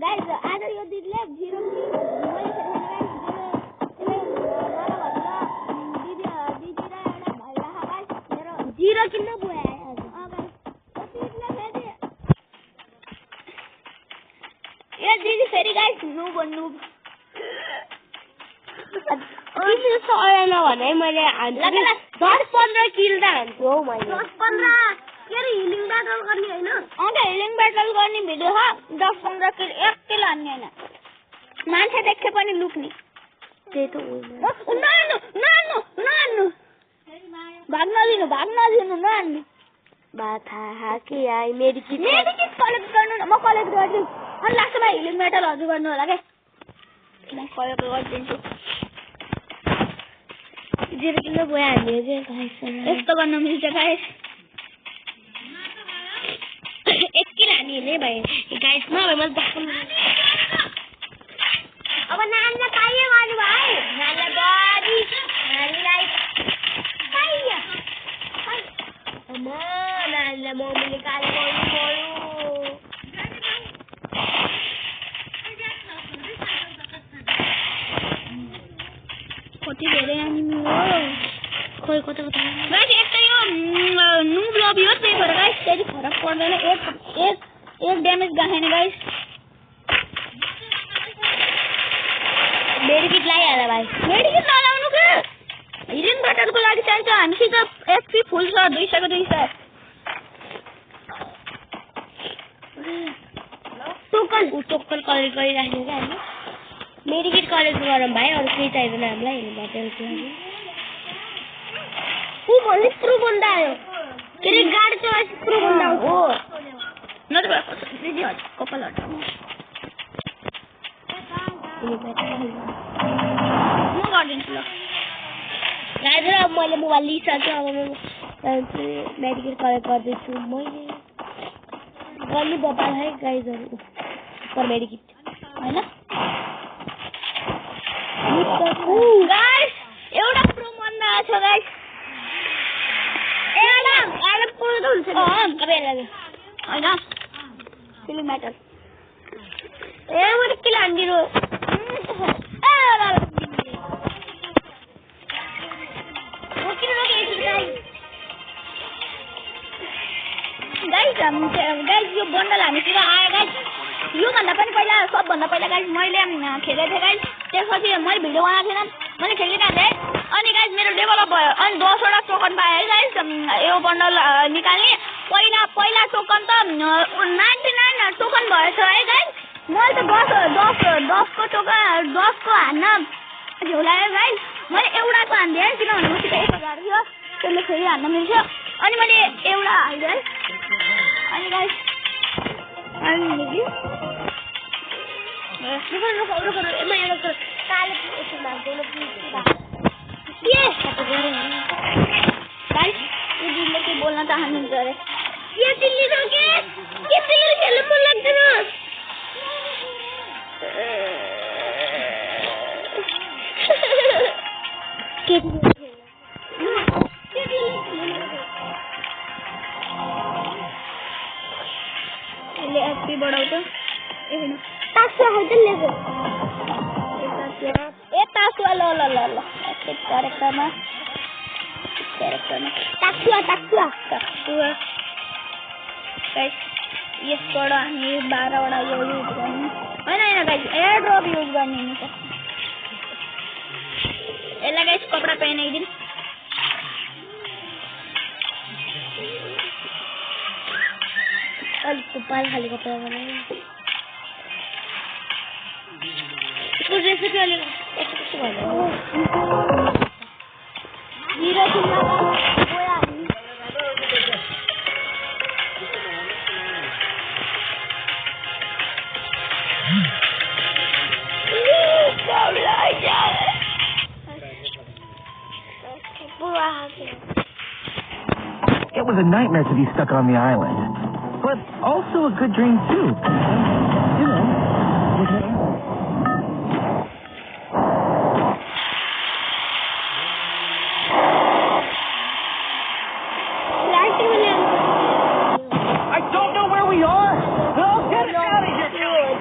Guys आज यो दिदीले 0 मैले दिदी र एउटा भाइ राखा गाइस मेरो 0 किन भयो आज यो दिदी फेरि गाइस नु भन्नु किन सरेन भने मैले 10-15 किल त हान्छु हौ मैले 10-15 के रे हिलिङ ब्याटल गर्ने हैन अन्त हिलिङ ब्याटल गर्ने भिडियो हो 10-15 किल एक किल हान्ने हैन मान्छे देखे पनि लुक्ने त्यही त नान्नु भाग्न दिनु नान्नु बाथा हाके आइ मेडिकिट कलेक्ट गर्नु न म कलेक्ट गर्छु अनि लास्टमा हिलिङ ब्याटल हजुर गर्नु होला के म कलेक्ट गर्दिन्छु 0 किल भयो हान्ने गाइस यस्तो गर्न मिल्छ गाइस 1 किल हान्ने नै भाइ गाइस नभए मैले 10 अब नान्ने पाइयो गर्नु भाइ नान्ने बडी नान्नेलाई पाइयो अम्मा नान्ने मम्मीले काल गर्नु पर्यो कति धेरै एनिमी हो खोइ कता गाइस यस्तै हो नुब लबी हो त्यही भएर गाइस त्यति फरक पर्दैन एक ड्यामेज गाएन गाइस मेडिकिट लगाइहाल भाइ मेडिकिट नलाउनु के हिलिङ ब्याटलको लागि चाहिन्छ हामीसित एचपी फुल छ 200 को 200 टोकन कलेक्ट गरिराख्ने क्या हामी मेडिकिट कलेक्ट गरौँ भाइ अरू केही चाहिँदैन हामीलाई हिलिङ ब्याटलको लागि ऊ भन्ने स्क्रू बन्दा आयो के रे गाडी चाहिँ स्क्रू बन्दा हो नत्र दिदी कपाल हटाऊ म गर्दिन्छु ल गाइस र मैले मोबाइल लिइसक्यो अब म मेडिकिट कलेक्ट गर्दैछु मैले गल्ली बबाल है गाइसहरु सुपर मेडिकिट हैन गाइस एउटा प्रो मन्ना छ गाइस एला प्रो त हुन्छ कबे लाग्यो हैन फिल्म म्याटर ए मैले किल हान्दिनु गाइस यो बन्डल हामीतिर आयो गाइस योभन्दा पनि पहिला सबभन्दा पहिला गाइस मैले खेलेको थिएँ गाइस त्यसपछि मैले भिडियो बनाएको थिएन मैले खेलिरहेको थिएँ अनि गाइस मेरो डेभलप भयो अनि 10 वटा टोकन पाएँ है गाइस यो बन्डल निकाल्ने पहिला टोकन त 99 टोकन भएछ है गाइस मैले त 10 को टोकन 10 को हान्न झोलायो गाइस मैले एउटाको हान्दिएँ किनभने मसित 1000 थियो त्यसले फेरि हान्न मिल्छ अनि मैले एउटा हाल्दिएँ अनि गाइस अनि के बोल्न चाहनुहुन्छ अरे के दिल्ली खेल्नु मन लाग्दैन एचपी बढाउँछ तासुवा हाल्दै ल्याएको ए तासुवा ल क्यारेक्टरमा तासुवा गाइस यसबाट हामी 12 वटा यो युज गर्ने हैन गाइस एयर ड्रप युज गर्ने नि त यसलाई गाइस कपडा पहनाइदिनु अलिक पाल खाली कपडा बनाए इसको रेसिपी अलिक कस्तो भन्नु 0 किलो गयो हामी It was a nightmare to be stuck on the island, but also a good dream too. You know. I don't know where we are. No, get us out of here.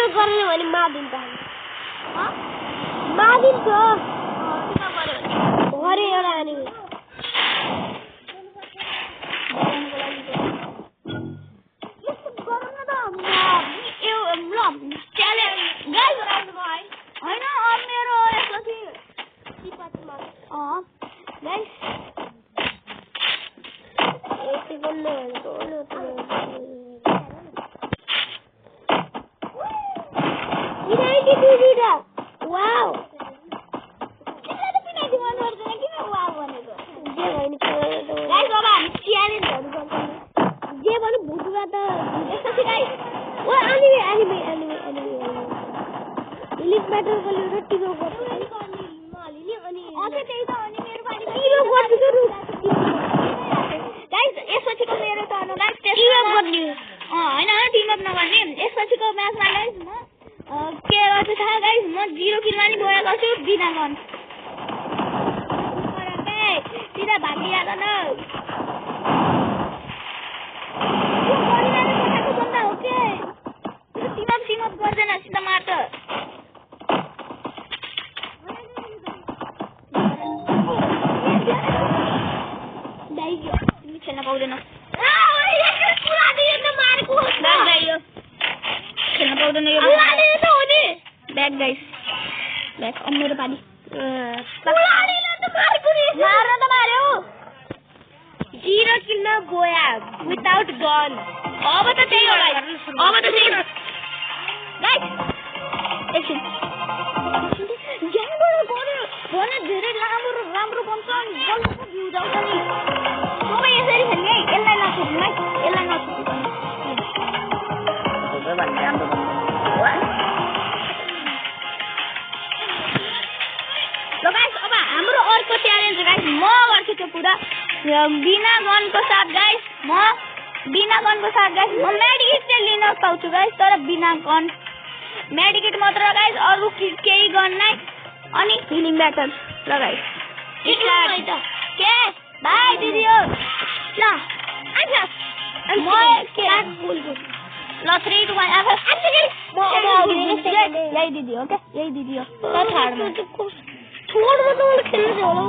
Reload गर्ने भने मादिन्छ मादिन्छ भरे एउटा enemy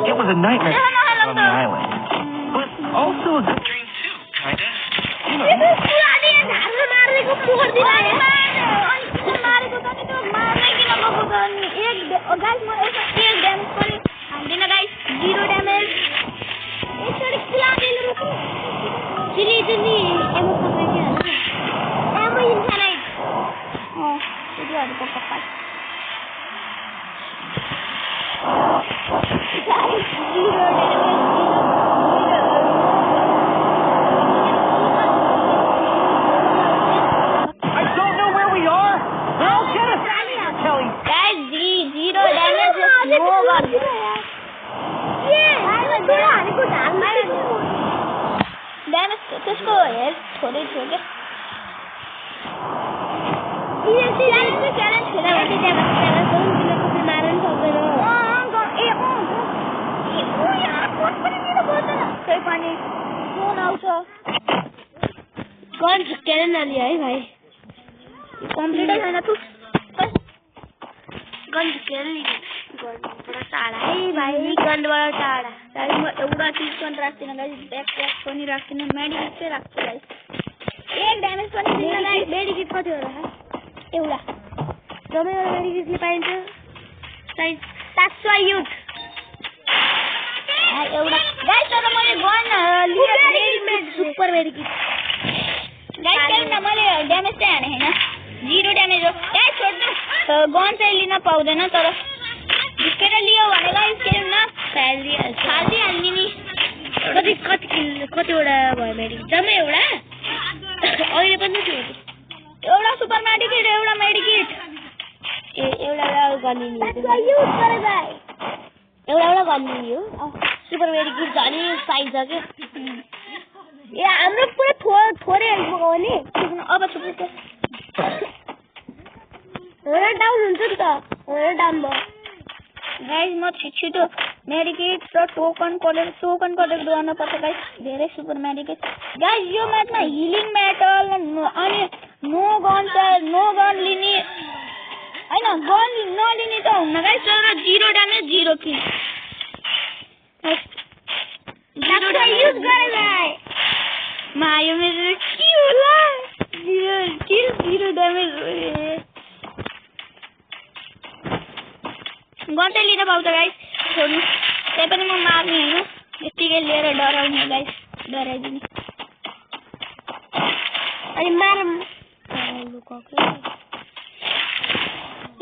It was a nightmare on the island, but also a good dream too, kinda. You know. Guys, यो match में healing metal अनि no gun लिने हैन gun नलिने त हुन्न गाइस तर 0 ड्यामेज 0 किल डाक्टर युज गरेलाई मायो मेरो के होला 0 किल 0 ड्यामेज गन चाहिँ लिन पाउँछ गाइस छोड्नु त्यही पनि म मार्ने हैन यतिकै लिएर डराउने गाइस डराइदिने अनि मार लुकाको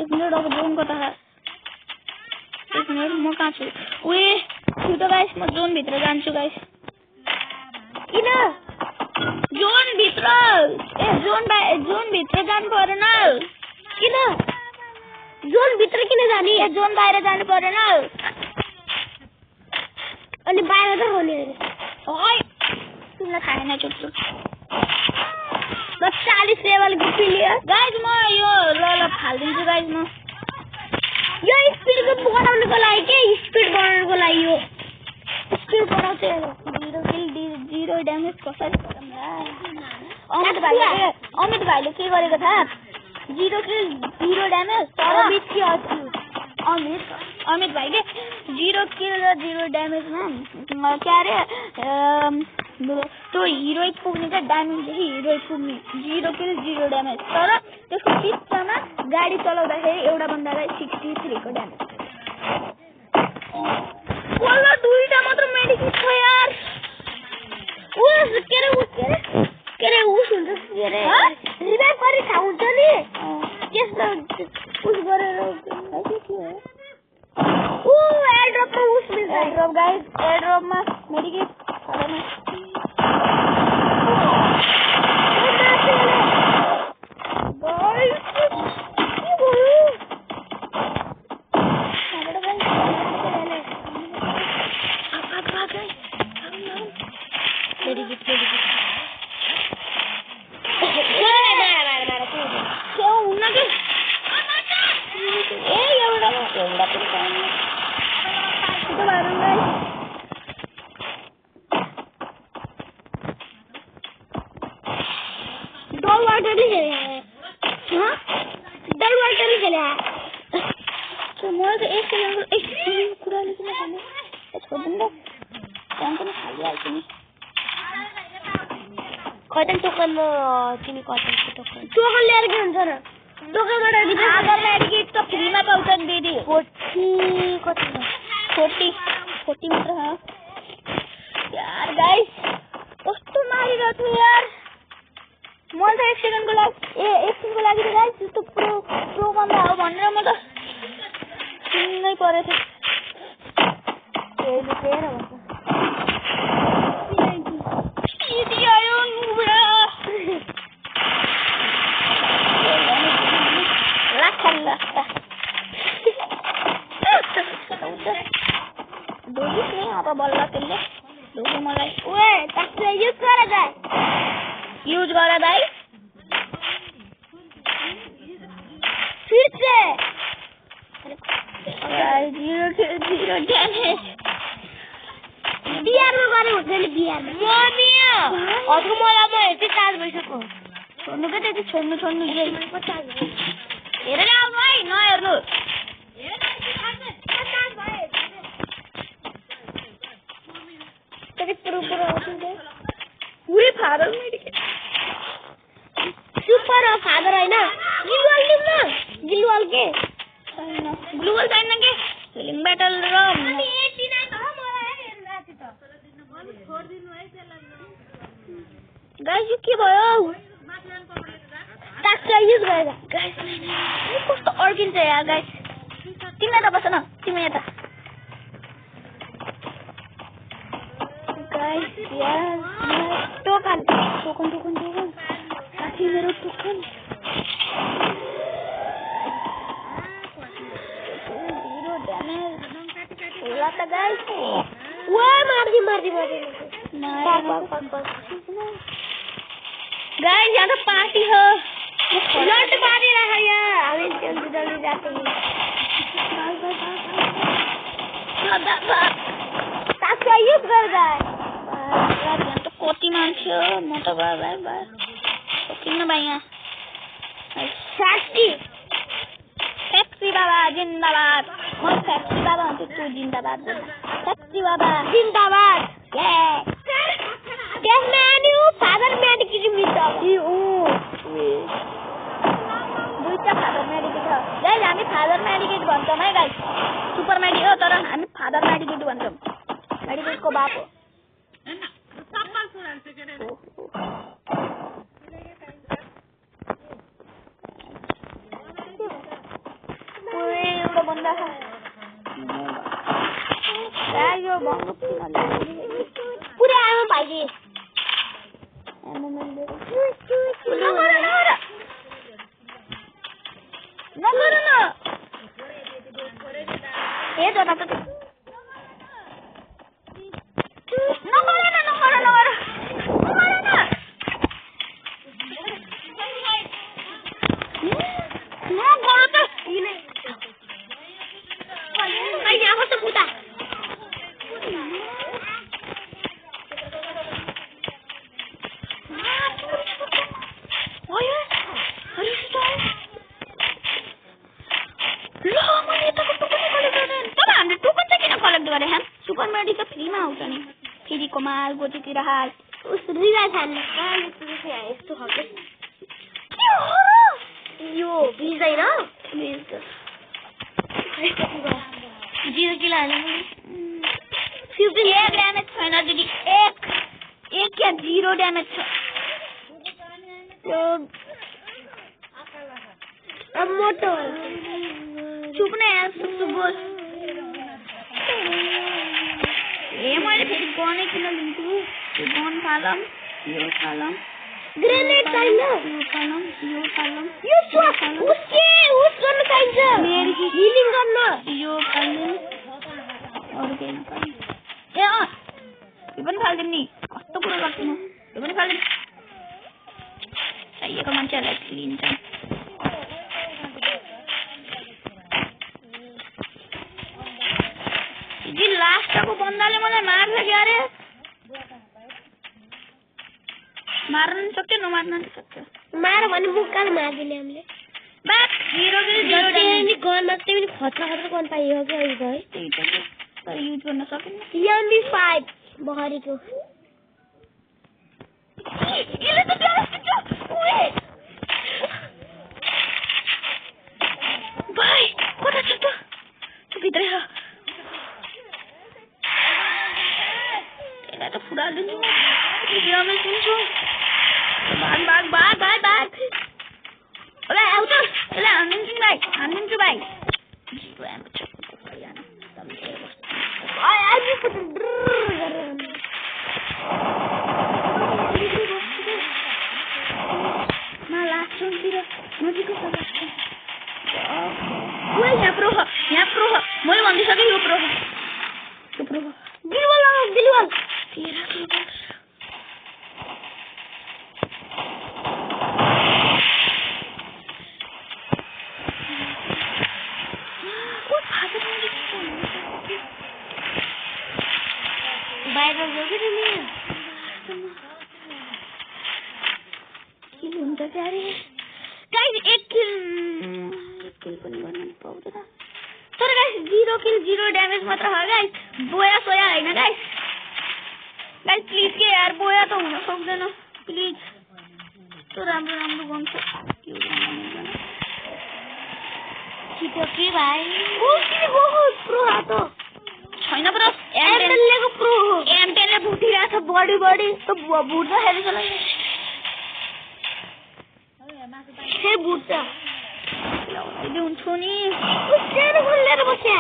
एक मिनट अब जोन कता एक मिनट म कहाँ छु उए छिटो गाइस म जोन भित्र जान्छु गाइस किन जोन भित्र ए जोन भित्र जानु परेन किन जोन भित्र किन जाने ए जोन बाहिर जानु परेन अनि बाहिर त होने ओइ तिमीलाई थाहा छैन चुप बस 40 लेभल गुफी लियो गाइस म यो ल फाल्दिन्छु गाइस म यो स्पिड को बढाउनको लागि के स्पिड बढाउनको लागि यो स्पिड बढाउँछ 0 किल 0 ड्यामेज कसरी गरौँ अमित भाइले के गरेको थाहा 0 किल 0 ड्यामेज तर अमित भाइले 0 किल र 0 ड्यामेजमा के अरे त्यो हिरोइक पुग्ने चाहिँ ड्यामेजदेखि हिरोइक पुग्ने 0 किल 0 ड्यामेज तर त्यसको बिचमा गाडी चलाउँदाखेरि एउटा बन्दालाई 63 को ड्यामेज बोल्ला दुईटा मात्र मेडिकेट छ यार के रे उस हुन्छ के रे रिभाइभ गरी थाहा हुन्छ नि त्यस्तो उस गरेर एयरड्रपमा उस मिल्छ एयरड्रप गाइस एयरड्रपमा मेडिकेट कतै टोकन तिमी कतै टोकन लिएर के हुन्छ र टोकनबाट आगर मेडिकेट त फ्रीमा पाउँछ नि दिदी 40 कति 40 मात्र हो यार गाइस कस्तो मारिरहेको छु यार म त 1 सेकेन्डको लागि त गाइस त्यस्तो प्रो बन्दा हो भनेर म त किन्नै परेछ बल्ल त्यसले ढोके मलाई युज गर दाइ फिर्से 0 ड्यामेज बिहारमा गरे हुन्छ नि बिहारमा हजुर मलाई म हेर्छु 4 भइसक्यो छोड्नु के त्यति छोड्नु हेरेर आउनु है नहेर्नु फादर सुपर फादर हैन गिलवाल के ग्लुवल छैन के हिलिङ ब्याटल र गाइस यो के भयो टाक्स युज गरेर गाइस कस्तो अर्किन्छ यार गाइस तिमी यता बस न तिमी यता गाइस यार टोकन साथी मेरो टोकन 0 ड्यामेज होला त गाइस मार्दी गाइस यहाँ तो पार्टी हो लट मारी रहा यार हामी जल्दी जाते हैं टाक्स युज गर्दा यहाँ तो कोटी मान्छे हो म त भाइ किन भाइ यहाँ 60 जिंदाबाद जिंदाबाद म फ्याक्ट्री बाबा भन्छु तू जिंदाबाद फ्याक्ट्री बाबा जिंदाबाद त्यसमा नि फादर मेडिकेट मिल्छ दुईटा फादर मेडिकेट छ गाइस हामी फादर मेडिकेट भन्छौँ है गाइस सुपर मेडिकेट हो तर हामी फादर मेडिकेट भन्छौँ मेडिकेटको बाप हो एउटा बन्दा छ यो बङ्ग पुरै आमा भाइले सुपर मेडी त फ्रीमा आउँछ नि फ्रीको माल गोटीतिर हाल उस रिला छान्ने यस्तो खालको यो भिज्दैन जिरो किलो हाल्नु 15 ड्यामेज छैन दिदी एक या 0 ड्यामेज छ अब मोटो चुप्ने सुसु बोल मैले फेरि गनै किन लिन्छु यो गन फालम यो फालम ग्रेनेड चाहिन्छ यो फालम उसके उस गर्न चाहिन्छ मेरी हिलिङ गर्न यो फाल्दिन अरू केही नफाल्नु यो पनि फाल्दिन नि कस्तो कुरा गर्छु म यो पनि फाल्दिन चाहिएको मान्छेहरूलाई लिन्छ लास्टको बन्दाले मलाई मार्छ के अरे मार्न सक्यो नमार्न सक्यो मार भने मुक्काले मार्दिने हामीले बात हिरो नि गन मात्रै पनि खतरा गन पाइयो के अहिले है त्यही त तर युज गर्न सकिन्न MP5 बहरीको यसले त प्लास्टिक भाइ कता छ त भित्रै छ त फुरा दिन्छु म सुन्छु भाग ओला आउँछ ओला हान्दिन्छु भाइ यहाँ प्रो मैले भनिदिइसकेँ यो प्रो गिलवाल बाहिर गयो नि किल हुन्छ क्यारे गाइस एक किल पनि गर्न पाउँदैन तर गाइस 0 किल 0 ड्यामेज मात्र हो गाइस बोया सोया हैन गाइस प्लिज के यार बोया त हुन सक्दैन प्लिज तो राम्रो गन्छ के गर्नु छिटो के भाइ के बहुत प्रो हातो छैन प्रो एमटेलको प्रो हो एमटेलले भुटिरहेछ बडी त भुट्दाखेरि चला हे भुट्छ लाउँदै हुन्छु नि उसले गुल्लेर बस्या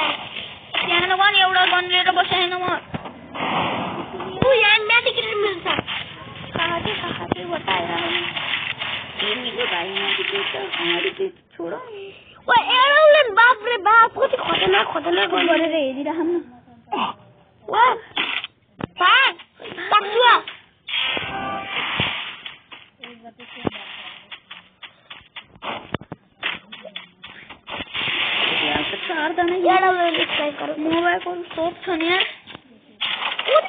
त्यहाँ गन एउटा गन लिएर बसेन म उ यहाँ मेडिकेट मिल्छ खाते बताएर तिमीको भाइ मेडिकेट हमारी के छोड ओ एरोलेन बाप रे बाप कति खतरनाक गरेर हेरिरहम न वा पाक पाक्सुआ मोबाइलको सोप छ नि यार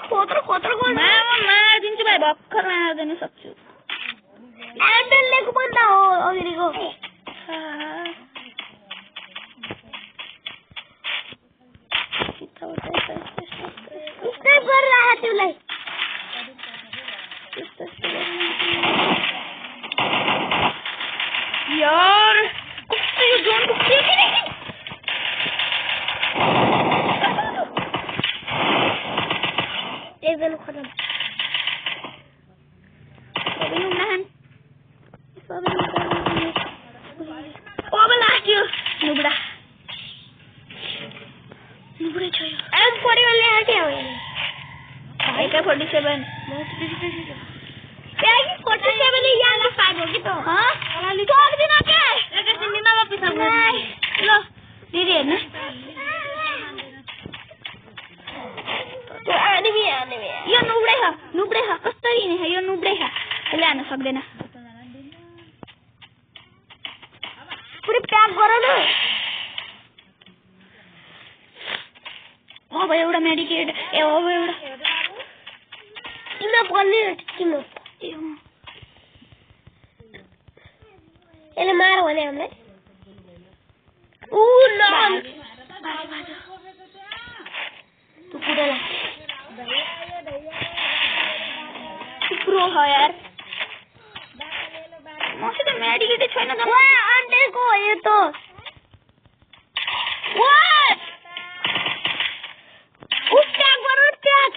खतर मारिदिन्छु भाइ भर्खर मारिदिनु सक्छु एमटेलको पनि त हो अगाडिको अब लाग्यो नुबडा नुबडै छ यो अब परिवारले आटे हो AK-47 Peggy 47 यहाँ 5 हो कि त सक्दिन के एकैछिन निमा पिसा ल दिदी हेर्नु यो नुब्डै छ कसरी नि यो नुब्डै छ यसले हान्न सक्दैन पुरै प्याक गर न अब एउटा मेडिकेट अब एउटा किन बल्ने किन यसले मार भने हामीलाई उ न तू पुरा प्रो हो यार मसित मेडिकेट छैन त वा अन्टेको हो यो त व्हाट उस प्याक गर प्याक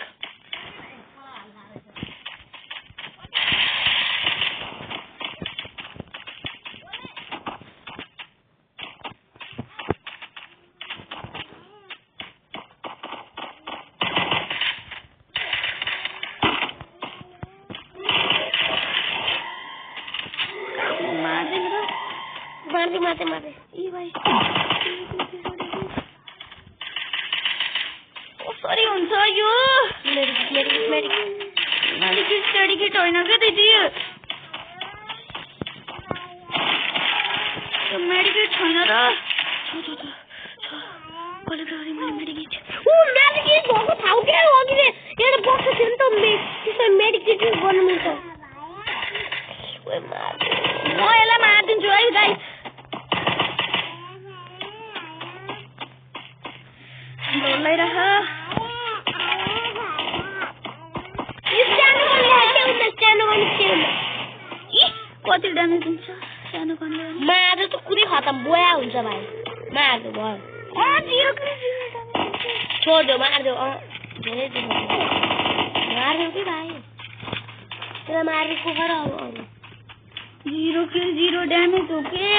माते ई भाइ कसरी हुन्छ यो मेडिकेट होइन के दिदी यो मेडिकेट छैन र कलेक्टरले मैले मेडिकेट भएको ठाउँ के हो कि एउटा बक्स थियो नि त त्यसमा मेडिकेट गर्नु मिल्छ म यसलाई मारिदिन्छु है गाइस डोलाइरह कति ड्यामेज दिन्छ सानो कन्ले मार त कुनै खतम बोया हुन्छ भाइ मार दो भयो छोड दो मार दो धेरै दिन मार दो कि भाइ तेरा मार्ने को खरा हो 0 किल 0 ड्यामेज हो के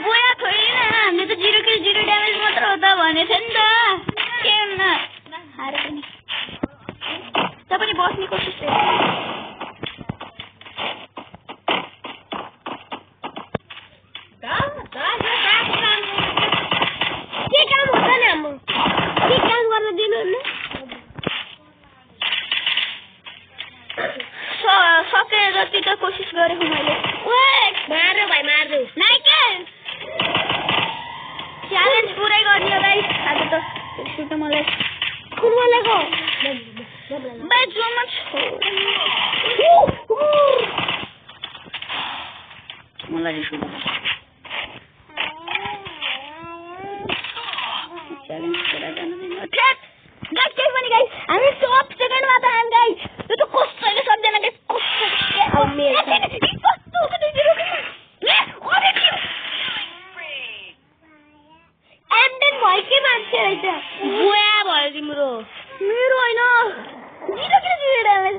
बोया छोडेन हामीले त 0 किल 0 ड्यामेज मात्र हो त भने थियो नि त के हुन्न हारे पनि त पनि बस्ने कोसिस के काम हुँदैन हाम्रो के काम गर्न दिनु न सके जति त कोसिस गरेको मैले मार्यो भाइ मार्यो च्यालेन्ज पुरै गर्ने हो गाइस आज त सुट मलाई कुन बोलेको बाइ जो मच मलाई रिस उठ्यो च्यालेन्ज पुरा गर्न दिनु ठ्याक गाइस के पनि गाइस हामी सब सेकेन्डमा त हाम गाइस त्यो त कसैले सक्दैन गाइस कसैले अब मेरो एमडेन भयो के मान्छे रहेछ बोया भयो तिम्रो मेरो होइन 0 किल 0 ड्यामेज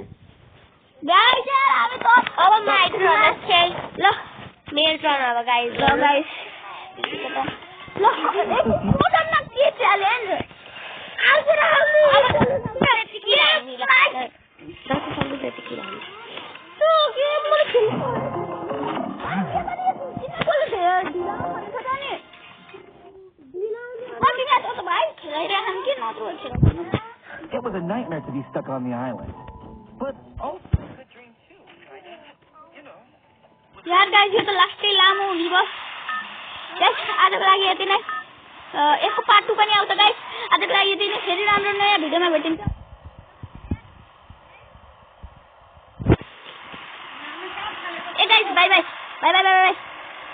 गाइस हामी त अब माइ टर्न खेल ल मेरो टर्न अब गाइस ल गाइस ल मोटन के च्यालेन्ज आज रामु अब त्यतिकै हामी जति सक्दो त्यतिकै हामी तो के मलाई खेल्नु It was a nightmare to be stuck on the island, but also a good dream too, kind of. You know. यार गाइस यो त लास्टै लामो हुने भयो गाइस आजको लागि यति नै यसको पार्ट 2 पनि आउँछ गाइस आजको लागि यति नै फेरि राम्रो नयाँ भिडियोमा भेटिन्छ